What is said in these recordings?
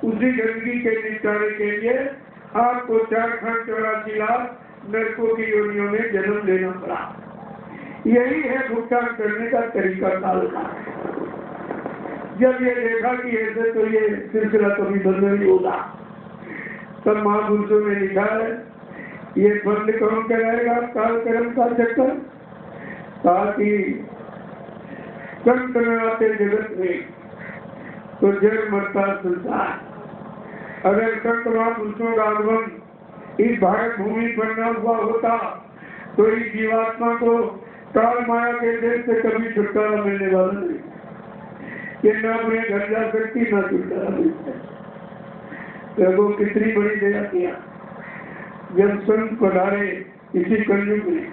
उसी गंदगी के निपटारे के लिए आपको 484 लाख नरकों की योनियों में जन्म लेना पड़ा। यही है भुगतान करने का तरीका काल का। जब ये देखा कि ऐसे तो ये सिलसिला कभी बंद नहीं होगा, तब महापुरुषों ने लिखा है ये बंद कौन कराएगा काल कर्म का चक्कर, ताकि संत न आते जगत में तो जग मरता संसार। अगर संत महापुरुषों का आगमन इस भारत भूमि पर न हुआ होता तो इस जीवात्मा को काल माया के देश से कभी छुटकारा मिलने वाला नहीं। ये न अपने घर जा सकती न छुटकारा मिलता। प्रभु कितनी बड़ी दया किया जब संत पधारे इसी कलयुग में।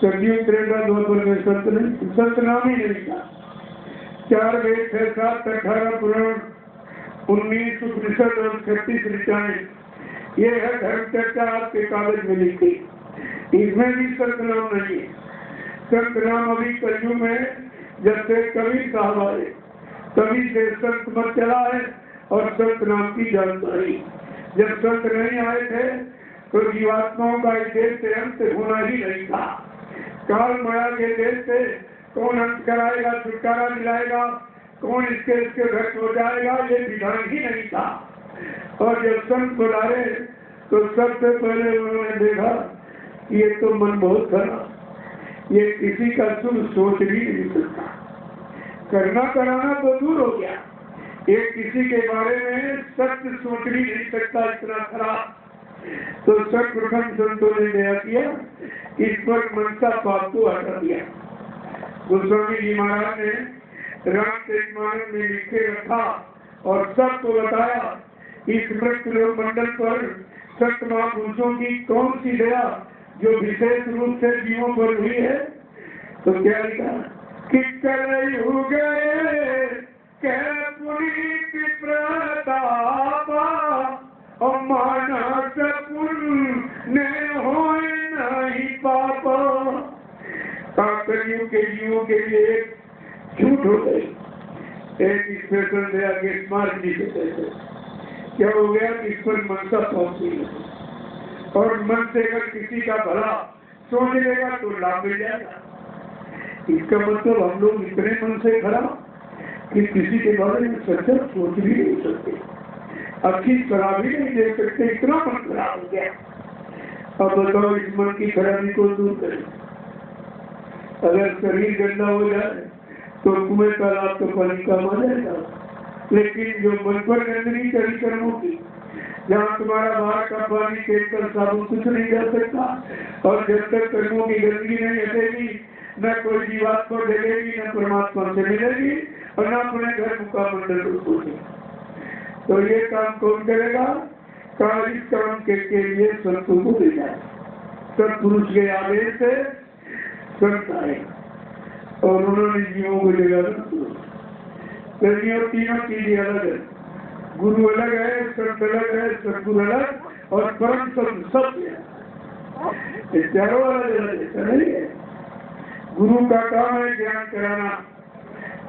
कलयुग त्रेता द्वापर में संत नाम ही नहीं था। 4 वेद 6 7 18 पुराण 19 उपनिषद और 36 ऋचाएं, ये है धर्म चर्चा आपके कागज में लिखी। इसमें भी संत नाम नहीं है। संत नाम अभी कलयुग में जब से कबीर साहब आए तभी से संत मत चला है और संत नाम की जानकारी। जब संत नहीं आए थे तो जीवात्माओं का इस देश से अंत होना ही नहीं था। काल माया के देश से कौन अंत कराएगा, छुटकारा दिलाएगा, कौन इसके घर हो जाएगा, ये विधान ही नहीं था। और जब संत बुलाए तो सबसे पहले उन्होंने देखा कि ये तो मन बहुत खराब, ये किसी का शुभ सोच भी नहीं सकता। करना कराना तो दूर हो गया, एक किसी के बारे में सत्य सोच भी नहीं सकता, इतना खराब। तो सर्वप्रथम संतों ने दया किया, इस पर मनसा पाप को हटा दिया। गोस्वामी जी महाराज ने रामचरितमानस में लिखे रखा और सबको बताया इस मृत मंडल पर सत्य महापुरुषों की कौन सी दया जो विशेष रूप से जीवों पर हुई है। तो क्या लिखा कि कलयुग पुनीत प्रतापा और मानस पुण्य हो नहीं पापा। कलयुग के जीवों के लिए झूठ हो गई। एक स्पेशल दया के स्मार्ट जी के क्या हो गया कि इस पर मनसा पहुंच गई और मन से अगर किसी का भला सोच लेगा तो लाभ मिल जाएगा। इसका मतलब हम लोग इतने मन से खराब कि किसी के बारे में सच्चा सोच भी नहीं सकते, अच्छी सलाह भी नहीं दे सकते, इतना मन खराब हो गया। अब बताओ इस मन की खराबी को दूर करें। अगर शरीर गंदा हो जाए तो कुएं तालाब तो पानी काम आ जाएगा, लेकिन जो मन पर गंदगी करी कर्मों की, जहाँ तुम्हारा बाहर का पानी खेल कर साबुन कुछ नहीं जा सकता, और जब तक कर्मों की गंदगी नहीं हटेगी न कोई जीवात्मा को ढलेगी, न परमात्मा से मिलेगी और न अपने घर मुका मंडल को सोचेगी। तो ये काम कौन करेगा? इस काम के लिए संतों को भेजा। सत्पुरुष के आदेश से संत आए और उन्होंने जीवों को जगह तीनों चीजें अलग है। गुरु अलग है, संत अलग है, सदगुरु अलग और परम सत्य है। चारों अलग ऐसा नहीं है। गुरु का काम है ज्ञान कराना,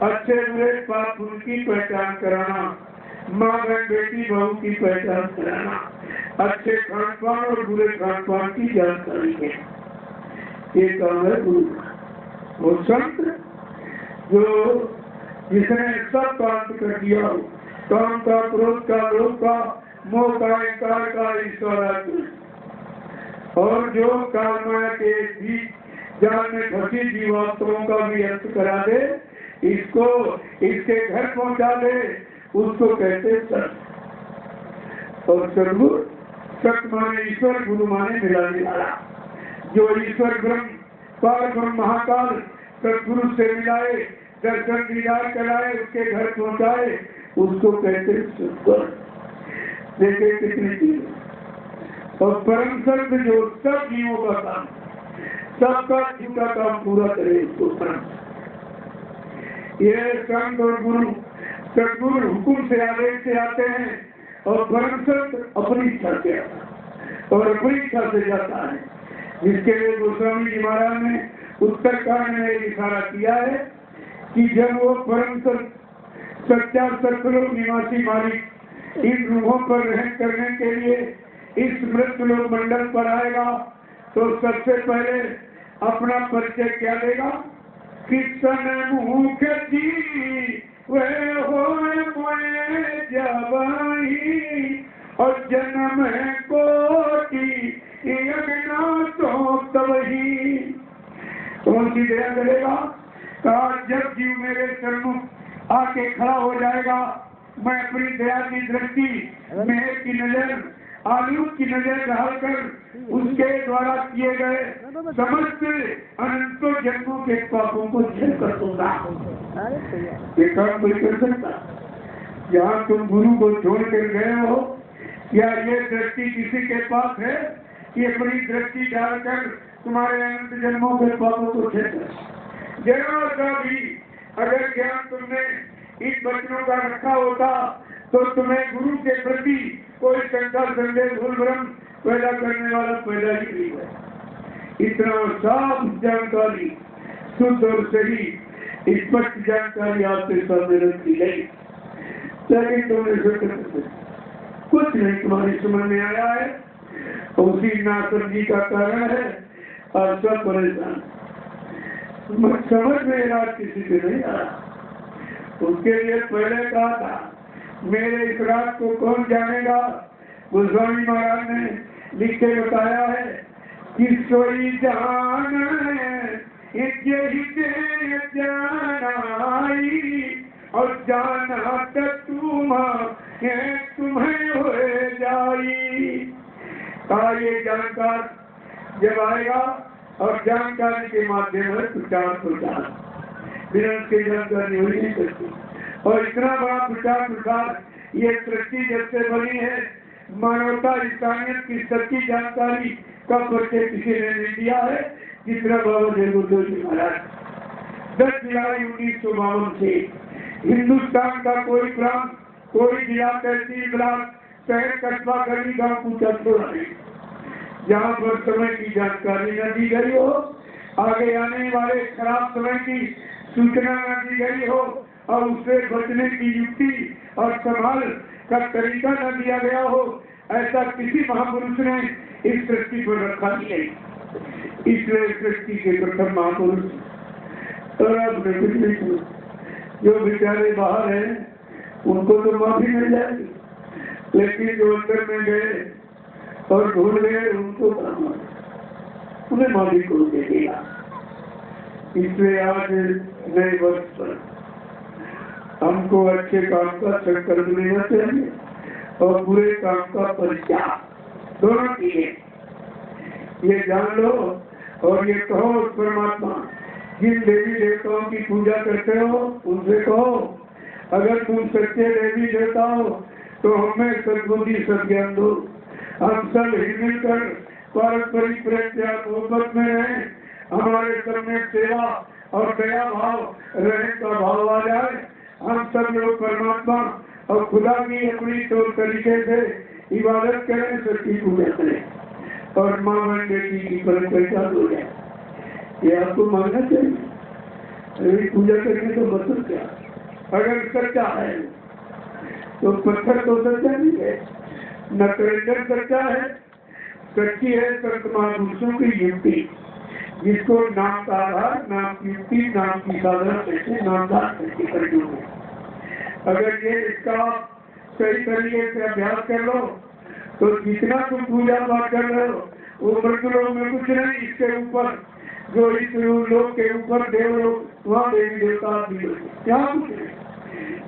अच्छे बुरे पाप पुण्य की पहचान कराना, माँ बहन बेटी बहू की पहचान कराना, अच्छे खान पान और बुरे खान पान की जानकारी है। ये काम है गुरु का। और संत जो जिसने सब काम कर दिया हो, काम का, क्रोध का, लोभ का, मोह का, इंकार का, ईश्वर और जो कामना के बीच जाल में फंसी जीवात्माओं का भी अंत करा दे, इसको इसके घर पहुंचा दे, उसको कहते सत। और सदगुरु सत माने ईश्वर, गुरु माने मिलाने वाला। जो ईश्वर ब्रह्म पार ब्रह्म महाकाल सदगुरु से मिलाए, दर्शन दीदार कराए, उसके घर पहुंचाए, उसको कहते सदगुरु। देखे कितनी चीज। और परम संत जो सब जीवों का काम, सबका जीव का काम पूरा करे, उसको परम। ये संत और गुरु, सदगुरु हुकुम से आदेश से आते हैं और परम संत अपनी इच्छा से आता है और अपनी इच्छा से जाता है। जिसके लिए गोस्वामी जी महाराज ने उत्तरकांड में इशारा किया है कि जब वो परम संत सच्चा सतलोक निवासी मालिक इन रूहों पर रहन करने के लिए इस मृत्युलोक मंडल पर आएगा तो सबसे पहले अपना परिचय क्या देगा? कृष्ण मुखर्जी वे हो मोए जवाई और जन्म कोटि तो तवही। कौन सी दया करेगा? कहा जब जीव मेरे सन्मुख आके खड़ा हो जाएगा मैं अपनी दया की दृष्टि, मेहर की नजर, आलूट की नजर डालकर उसके द्वारा किए गए समस्त अनंतों जन्मों के पापों को झेल कर दूंगा। ये काम कोई कर सकता? जहाँ तुम गुरु को छोड़ कर गए हो, क्या ये दृष्टि किसी के पास है कि अपनी दृष्टि डालकर तुम्हारे अनंत जन्मों के पापों को झेल कर? जरा सा भी अगर ज्ञान तुमने इन वचनों का रखा होता तो तुम्हें गुरु के प्रति कोई शंका संदेह भूल भ्रम पैदा करने वाला पैदा ही नहीं है। इतना साफ जानकारी, शुद्ध और सही स्पष्ट जानकारी आपके सामने रख दी गई, लेकिन तुमने कुछ नहीं तुम्हारी समझ में आया है। उसी नासमझी का कारण है और सब परेशान। समझ में रात किसी से नहीं आया। उसके लिए पहले कहा था मेरे इस रात को कौन जानेगा? गोस्वामी महाराज ने लिख के बताया है कि सोई जान जानाई और जाना तुम्हें हो जाई। कहा ये जानकार जब आएगा और जानकारी के माध्यम से प्रचार प्रसार, बिना उसके जानकारी हो नहीं सकती। और इतना बड़ा प्रचार प्रसार ये सृष्टि जब से बनी है, मानवता इंसानियत की सच्ची जानकारी का परिचय किसी ने नहीं दिया है जितना बाबा जय गुरुदेव जी महाराज। 10 जुलाई 1952 से हिंदुस्तान का कोई प्रांत, कोई जिला, तहसील, ब्लॉक, शहर, कस्बा, गली, गाँव पूछा छोड़ा नहीं जहाँ पर समय की जानकारी न दी गई हो, आगे आने वाले खराब समय की सूचना न दी गई हो और उससे बचने की युक्ति और संभाल का तरीका न दिया गया हो, ऐसा किसी महापुरुष ने इस सृष्टि पर रखा ही नहीं। इसलिए सृष्टि के प्रथम महापुरुष और अब कुछ नहीं, जो बेचारे बाहर हैं उनको तो माफी मिल जाएगी, लेकिन जो अंदर में गए और भूल गए उनको उन्हें मालिक को दे देगा। इसलिए आज नए वर्ष पर हमको अच्छे काम का संकल्प लेना चाहिए और बुरे काम का परित्याग, दोनों चीजें ये जान लो। और ये कहो परमात्मा जिन देवी देवताओं की पूजा करते हो उनसे कहो अगर तुम सच्चे देवी देवता हो तो हमें सद्बुद्धि सज्ञान दो, हम सब मिलकर पारस्परिक प्रेम मोहब्बत में रहें, हमारे सब में सेवा और दया भाव रहने का भाव आ जाए, हम सब लोग परमात्मा और खुदा की अपनी तौर तरीके से इबादत करें, सच्ची पूजा करें और माँ बहन बेटी की परंपरा हो जाए। ये आपको मानना चाहिए। पूजा करने का मतलब क्या? अगर सच्चा है तो पत्थर तो सच्चा नहीं है, न करेंडर सच्चा है, सच्ची है संत महापुरुषों की युक्ति, जिसको नाम का आधार, नाम की युक्ति, नाम की साधना करके नामदार करके करनी है। अगर ये इसका सही तरीके से अभ्यास कर लो तो जितना तुम पूजा पाठ कर रहे हो वो मृत्यु लोग में कुछ नहीं, इसके ऊपर जो इस लोग के ऊपर देव लोग वहाँ देवी देवता यहाँ कुछ नहीं।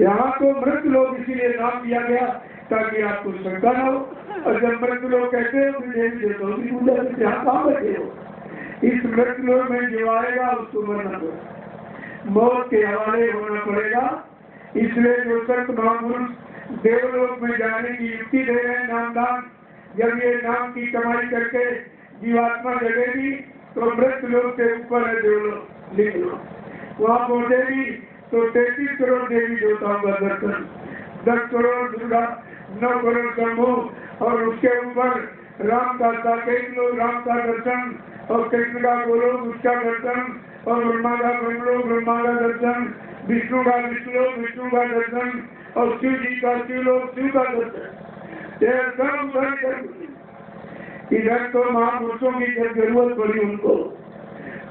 यहाँ तो मृत लोग इसीलिए नाम दिया गया ताकि आपको शंका न हो, और जब मृत लोग कहते हो देवी देवताओं की पूजा करते यहाँ कहाँ बैठे हो? इस मृत लोग में जो आएगा उसको मरना पड़ेगा, मौत के हवाले होना पड़ेगा। इसलिए जो संत महापुरुष देवलोक में जाने की युक्ति दे रहे हैं नामदान, जब ये नाम की कमाई करके जीवात्मा जगेगी तो मृत लोग के ऊपर है देवलोक, लिख लो। वहाँ पहुंचेगी तो 33 करोड़ देवी देवताओं का दर्शन, 10 करोड़ दुर्गा, 9 करोड़ शंभु और उसके ऊपर राम का साकेत लोग राम का दर्शन और कृष्ण का गोलोक उसका दर्शन और ब्रह्मा का ब्रह्मलोक ब्रह्मा का दर्शन, विष्णु का विष्णु का दर्शन और शिव जी का शिवलोक, शिव का दर्शन, यह सब उधर कर। इधर तो महापुरुषों की जब जरूरत पड़ी उनको,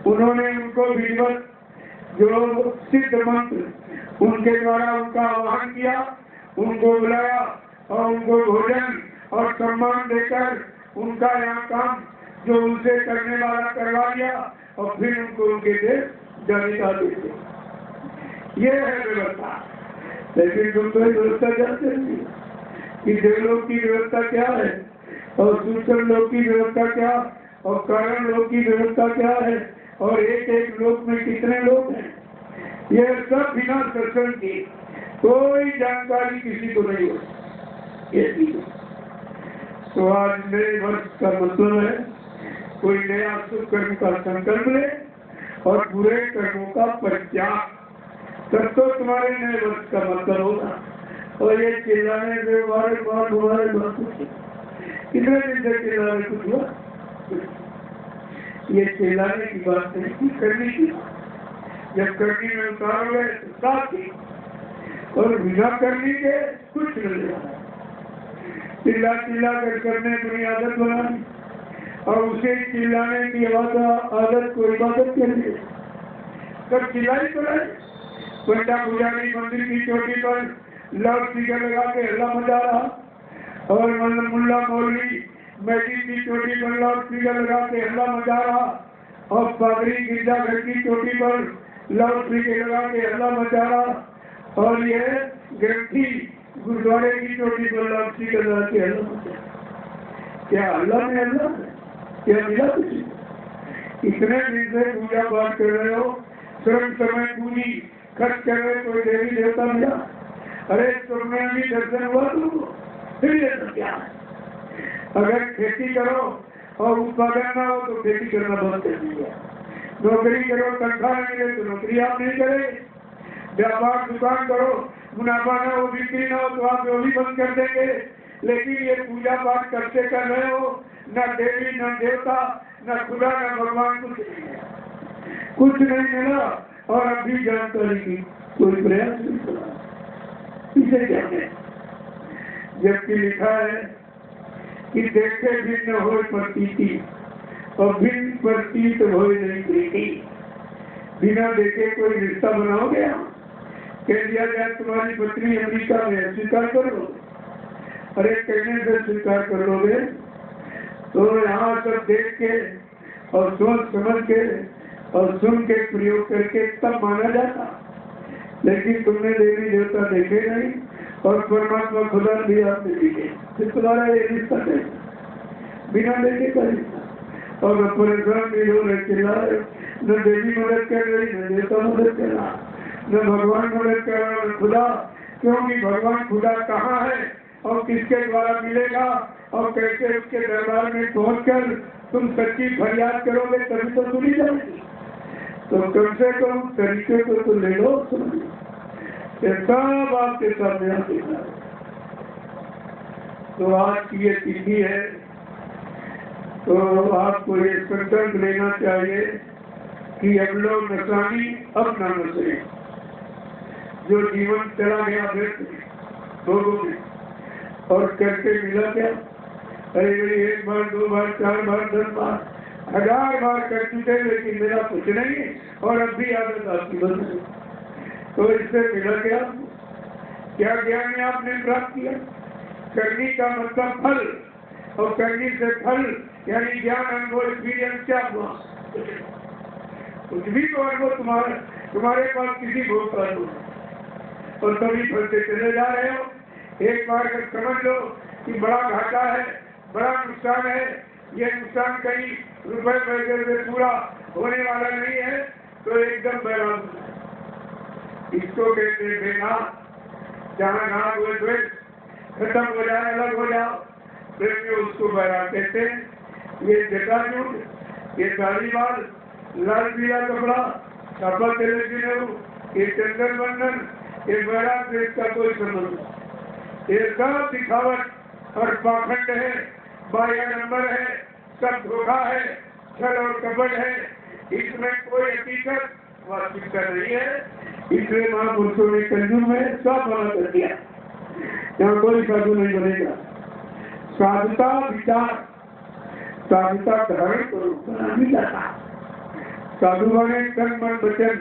उन्होंने उनको विधिवत जो सिद्ध मंत्र उनके द्वारा उनका आह्वान किया, उनको बुलाया और उनको भोजन और सम्मान देकर उनका यहाँ काम जो उनसे करने वाला करवा लिया और फिर उनको उनके देश जाने का देते। ये है व्यवस्था। लेकिन तुम तो व्यवस्था जानते नहीं कि देवलोक की व्यवस्था क्या है और सूचन लोक की व्यवस्था क्या और कारण लोक की व्यवस्था क्या है और एक एक लोक में कितने लोग हैं, ये सब बिना दर्शन की कोई जानकारी किसी को नहीं होती। तो आज नए वर्ष का मतलब है कोई नया शुभ कर्म का संकल्प ले और बुरे कर्मों का परित्याग, तब तो तुम्हारे नए वर्ष का मतलब होगा। और ये चिल्लाने से हमारे कुछ कितने दिन से चिल्लाने कुछ हुआ, ये चिल्लाने की बात नहीं करनी की, जब करनी में उतारोगे तो साथ ही और बिना करने के कुछ नहीं होगा। चिल्ला चिल्ला कर करने अपनी आदत बनानी और उसे चिल्लाने की आदत को इबादत करनी, तब चिल्लाई कराए। पंडा पुजारी मंदिर की चोटी पर लाउड स्पीकर लगा के हल्ला मचा रहा और मुल्ला मौलवी मस्जिद की चोटी पर लाउड स्पीकर लगा के हल्ला मचा रहा और पादरी गिरजाघर की चोटी पर लाउड स्पीकर लगा के हल्ला मचा रहा और ये ग्रंथी गुरुद्वारे की चोटी पर लाउड स्पीकर लगा के हल्ला मचा। क्या अल्लाह ने अल्लाह क्या मिला कुछ? इतने दिन से पूजा पाठ कर रहे हो, श्रम समय पूरी खर्च कर रहे, कोई देवी देवता मिला? अरे तुम्हें भी दर्शन हुआ तुमको, फिर ये क्या? अगर खेती करो और उत्पादन ना हो तो खेती करना बंद कर दिया, नौकरी करो तनख्वाह मिले तो नौकरी आप नहीं करे, व्यापार दुकान करो मुनाफा ना हो बिक्री ना हो तो आप वो भी बंद कर देंगे। लेकिन ये पूजा पाठ करते कर रहे हो, न देवी न देवता न खुदा न भगवान, कुछ नहीं मिला और अभी जानकारी की कोई प्रयास नहीं करा। इसे क्या है? जबकि लिखा है कि देखे भिन्न हो प्रतीति और भिन्न प्रतीत हो नहीं प्रीति। बिना देखे कोई रिश्ता बनाओगे? कह दिया जाए तुम्हारी पत्नी अमेरिका में, स्वीकार करो? अरे कहने से स्वीकार कर लोगे तो यहाँ सब देख के और सोच समझ के और सुन के प्रयोग करके तब माना जाता। लेकिन तुमने देवी देवता देखे नहीं और परमात्मा खुदा भी आपने देखे, फिर तुम्हारा ये रिश्ता कैसे? बिना देखे का रिश्ता। और परेशान भी हो रहे, चिल्ला रहे, न देवी मदद कर रही न देवता मदद कर रहा न भगवान मदद कर रहा न खुदा। क्योंकि भगवान खुदा कहाँ है और किसके द्वारा मिलेगा और कैसे उसके दरबार में पहुंचकर तुम सच्ची फरियाद करोगे तभी तो सुनी जाएगी। तो कम से कम तरीके को तो ले लो, सब आपके सामने आते हैं। तो आज की ये तिथि है तो आपको ये संकल्प लेना चाहिए कि हम लोग नशानी अब न नशे। जो जीवन चला गया व्यर्थ लोगों में और करके मिला क्या? अरे भाई 1 बार 2 बार 4 बार 10 बार 1000 बार कर चुके, लेकिन मेरा कुछ नहीं और अब भी आदत आपकी बंद है। तो इससे मिला क्या? क्या ज्ञान आपने प्राप्त किया? करनी का मतलब फल और करनी से फल यानी ज्ञान अनुभव एक्सपीरियंस क्या हुआ? कुछ भी तो अनुभव तुम्हारे पास किसी भोग का अनुभव और तभी फलते चले जा रहे हो। एक बार अगर समझ लो कि बड़ा घाटा है, बड़ा नुकसान है, ये नुकसान कहीं रुपए पैसे से पूरा होने वाला नहीं है तो एकदम बैराम। इसको कहते बेना, जहाँ जहाँ हुए द्वेष खत्म हो जाए, अलग हो जाओ, फिर उसको बैरा कहते। ये जटाजूट, ये साड़ीवाल, लाल पीला कपड़ा, कपड़ा तेरे दिनों, ये चंदन बंधन, ये बैरा देश का कोई संबंध। ये सब दिखावट और पाखंड है, 12 नंबर है, सब धोखा है, छल और कपट है, इसमें कोई हकीकत वास्तविकता नहीं है। इसलिए महापुरुषों ने कलयुग में सब मना कर दिया। यहाँ कोई साधु नहीं बनेगा। साधुता विचार, साधुता धारण करो, बना नहीं जाता। साधु बने तन मन वचन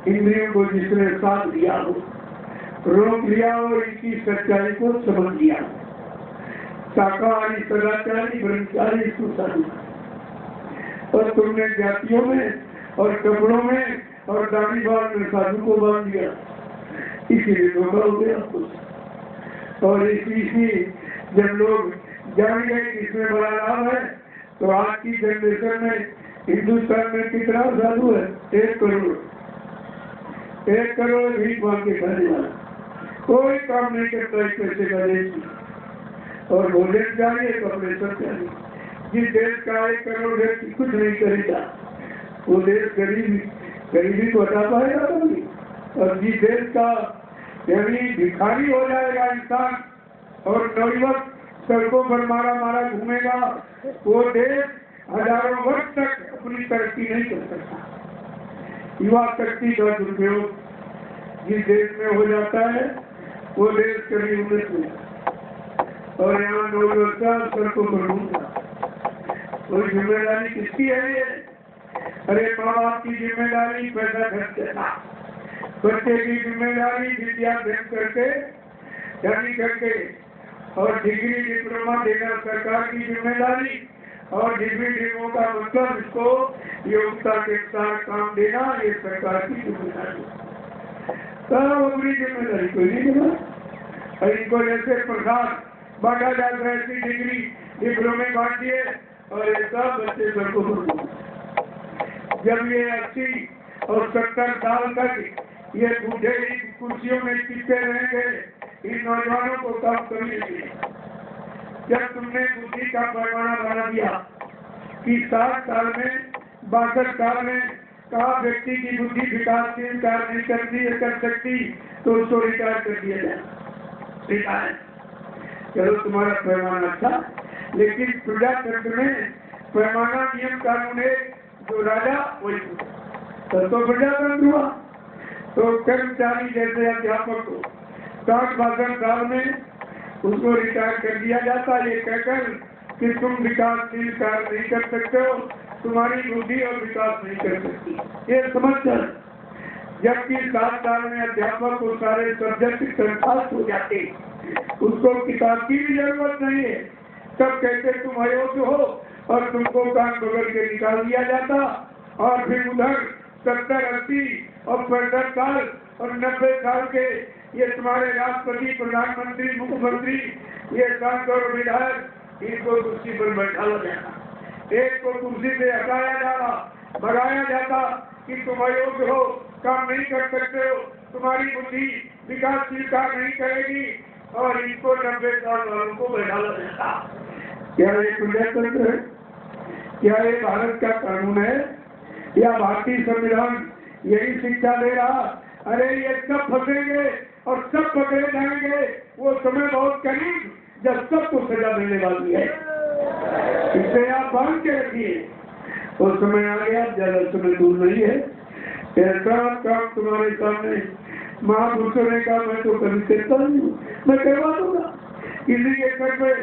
इंद्रियों को जिसने साथ लिया हो, रोक लिया हो, इनकी सच्चाई को समझ लिया हो, शाकाहारी सदाचारी ब्रह्मचारी इसको साधु। और तुमने जातियों में और कपड़ों में और दाढ़ी बाल में साधु को बांध दिया, इसीलिए धोखा हो गया कुछ। और इसी जब लोग जान गए कि इसमें बड़ा लाभ है, तो आज की जनरेशन में हिंदुस्तान में कितना साधु है? 1 करोड़। 1 करोड़ भीख मांग के खाने वाला, कोई काम नहीं करता एक पैसे का देश। और भोजन चाहिए, कपड़े सब चाहिए। जिस देश का 1 करोड़ व्यक्ति कुछ नहीं करेगा, वो देश गरीबी को हटा पाएगा कभी? और जिस देश का यानी भिखारी हो जाएगा इंसान और नौयुवक सड़कों पर मारा मारा घूमेगा, वो देश हजारों वर्ष तक अपनी तरक्की नहीं कर सकता। युवा शक्ति का दुरुपयोग जिस देश में हो जाता है, वो देश कभी उन्नत नहीं। और यहाँ नौयुवक सड़कों पर घूमता, कोई जिम्मेदारी किसकी है ये? अरे माँ बाप की जिम्मेदारी पैसा खर्च करना, बच्चे की जिम्मेदारी विद्याभ्यास करके यानी करके, और डिग्री डिप्लोमा देना सरकार की जिम्मेदारी। और डिग्री डिप्लोमा का मतलब इसको योग्यता के साथ काम देना, ये सरकार की जिम्मेदारी। सब अपनी जिम्मेदारी कोई नहीं देना। और इनको जैसे प्रसाद बांटा जाता है, ऐसी डिग्री डिप्लोमे बांट दिए और ये सब बच्चे सड़कों पर। जब ये 80 और 70 साल तक ये बूढ़े कुर्सियों में चिपके रहेंगे, इन नौजवानों को काम करने के लिए जब तुमने बुद्धि का पैमाना बना दिया कि 60 साल में 62 साल में कहा व्यक्ति की बुद्धि विकासशील कार्य नहीं कर सकती, तो उसको रिटायर कर दिया जाए। रिटायर चलो, तुम्हारा पैमाना अच्छा, लेकिन प्रजातंत्र में पैमाना नियम कानून है, जो राजा वही तो प्रजातंत्र हुआ। तो कर्मचारी जैसे अध्यापक को 60-62 साल में उसको रिटायर कर दिया जाता, ये कहकर कि तुम विकासशील कार्य नहीं कर सकते हो, तुम्हारी बुद्धि और विकास नहीं कर सकती, ये समझ कर। जबकि 7 साल में अध्यापक को सारे सब्जेक्ट कंठस्थ हो जाते, उसको किताब की भी जरूरत नहीं है, तब कहते तुम अयोग्य हो और तुमको कान पकड़ के निकाल दिया जाता। और फिर उधर 70, 80 और 65 साल और 90 साल के ये तुम्हारे राष्ट्रपति, प्रधानमंत्री, मुख्यमंत्री, ये सांसद विधायक, इनको कुर्सी पर बैठा जाता, एक को कुर्सी से हटाया जाता, भगाया जाता कि तुम अयोग्य हो, काम नहीं कर सकते हो, तुम्हारी बुद्धि विकासशील कार्य नहीं करेगी, और इनको 90 साल वालों को बैठा जाता। क्या ये प्रजातंत्र है? क्या ये भारत का कानून है? या भारतीय संविधान यही शिक्षा दे रहा? अरे ये सब फंसेंगे और सब पकड़े जाएंगे, वो समय बहुत करीब जब सबको सजा देने वाली है। इससे आप बांध के रखिए, वो समय आ गया, ज्यादा समय दूर नहीं है। ऐसा काम तुम्हारे सामने महापुरुषों ने कहा, मैं तो कभी करता नहीं हूँ, मैं करवा दूंगा, किसी के घर में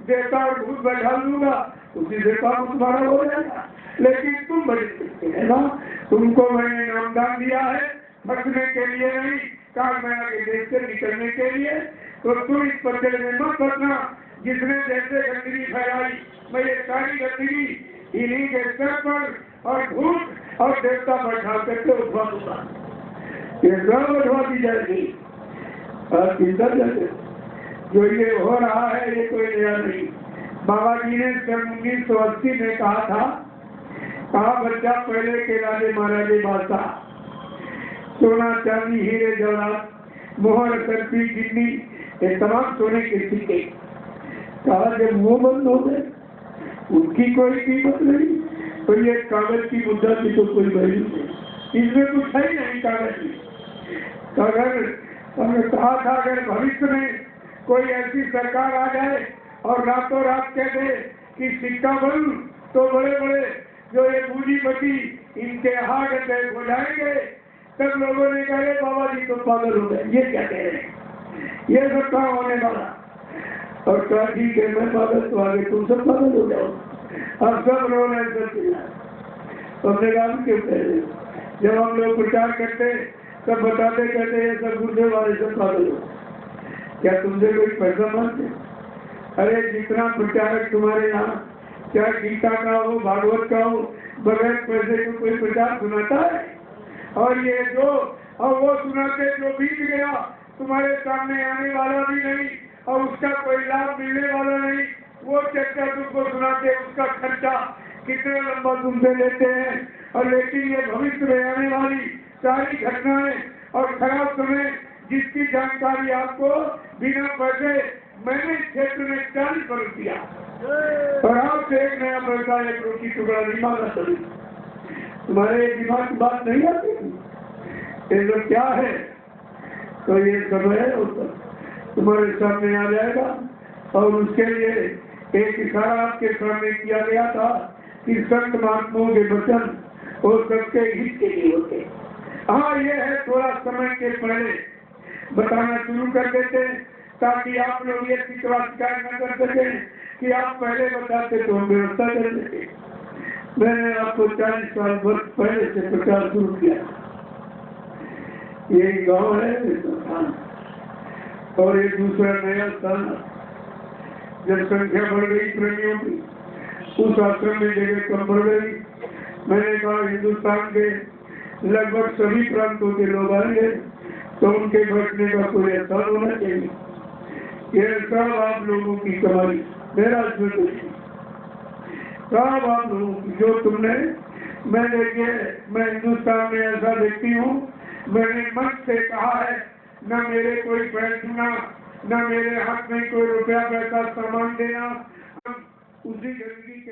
देवता और भूत बैठा दूंगा, उसी से काम तुम्हारा हो जाएगा। लेकिन तुम बड़े सकते है ना, तुमको मैंने नामदान दिया है बचने के लिए नहीं, काल में आगे देश से निकलने के लिए, तो तुम इस पत्थर में मत फंसना। जिसने जैसे गंदगी फैलाई, मैं ये सारी गंदगी इन्हीं के स्तर पर और भूत और देवता बैठा करके उठवा दूंगा, ये सब उठवा दी जाएगी। और चिंता जाते जो ये हो रहा है, ये कोई नया नहीं। बाबा जी ने सन 1980 में कहा बच्चा पहले के राजे महाराजे बादशाह, सोना चांदी हीरे जवाहरात मोहर सर्पी गिन्नी, ये तमाम सोने के सिक्के। कहा जब मुंह बंद हो गए, उनकी कोई कीमत नहीं, तो ये कागज की मुद्दा की तो कोई वैल्यू नहीं, इसमें कुछ है ही नहीं कागज की। अगर हमने कहा था अगर भविष्य में कोई ऐसी सरकार आ जाए और रातों रात कह दे कि सिक्का बंद, तो बड़े बड़े जो ये पूंजीपति इनके हाथ अटैक हो जाएंगे, तब लोगों ने कहा बाबा जी तो पागल हो गए, ये क्या कह रहे हैं। ये सब काम होने वाला। और कहा ठीक है मैं पागल तो आगे तुम सब पागल हो जाओ, अब सब रो रहे सब चिल्लाए। हमने कहा क्यों कह रहे, जब हम लोग प्रचार करते तब बताते कहते ये सब गुर्दे वाले सब पागल हो, क्या तुमसे कोई पैसा मांगते? अरे जितना प्रचारक तुम्हारे यहाँ, क्या गीता का हो भागवत का हो, बगैर पैसे को कोई प्रचार सुनाता है? और ये जो और वो सुनाते जो बीत गया तुम्हारे सामने आने वाला भी नहीं और उसका कोई लाभ मिलने वाला नहीं, वो चर्चा तुमको सुनाते, उसका खर्चा कितने लंबा तुमसे लेते हैं। और लेकिन ये भविष्य में आने वाली सारी घटनाएं और खराब समय जिसकी जानकारी आपको बिना पैसे मैंने क्षेत्र में 40 वर्ष दिया और आपसे एक नया पैसा एक रोटी टुकड़ा नहीं मांगा। सभी तुम्हारे दिमाग की बात नहीं आती, ये सब क्या है? तो ये समय है उसका तुम्हारे सामने आ जाएगा। और उसके लिए एक इशारा आपके सामने किया गया था कि संत महात्माओं के वचन और सबके हित के लिए होते। हाँ, ये है थोड़ा समय के पहले बताना शुरू कर देते ताकि आप लोग ये शिकायत न कर सके कि आप पहले बताते तो हम व्यवस्था कर देते। मैंने आपको 40 साल वर्ष पहले से प्रचार शुरू किया। यही गांव है और एक दूसरा नया स्थान। जब संख्या बढ़ गई प्रेमियों की, उस आश्रम में जगह कम बढ़ गई। मैंने कहा हिंदुस्तान के लगभग सभी प्रांतों के लोग आएंगे तो उनके बैठने का कोई स्थान होना चाहिए। यह सब आप लोगों की कमाई, मेरा सब आप लोगों की जो तुमने, मैं देखिए मैं हिंदुस्तान में ऐसा देखती हूँ, मैंने मन से कहा है, न मेरे कोई पैर छूना, न मेरे हाथ में कोई रुपया पैसा सामान देना, उसी गंदगी के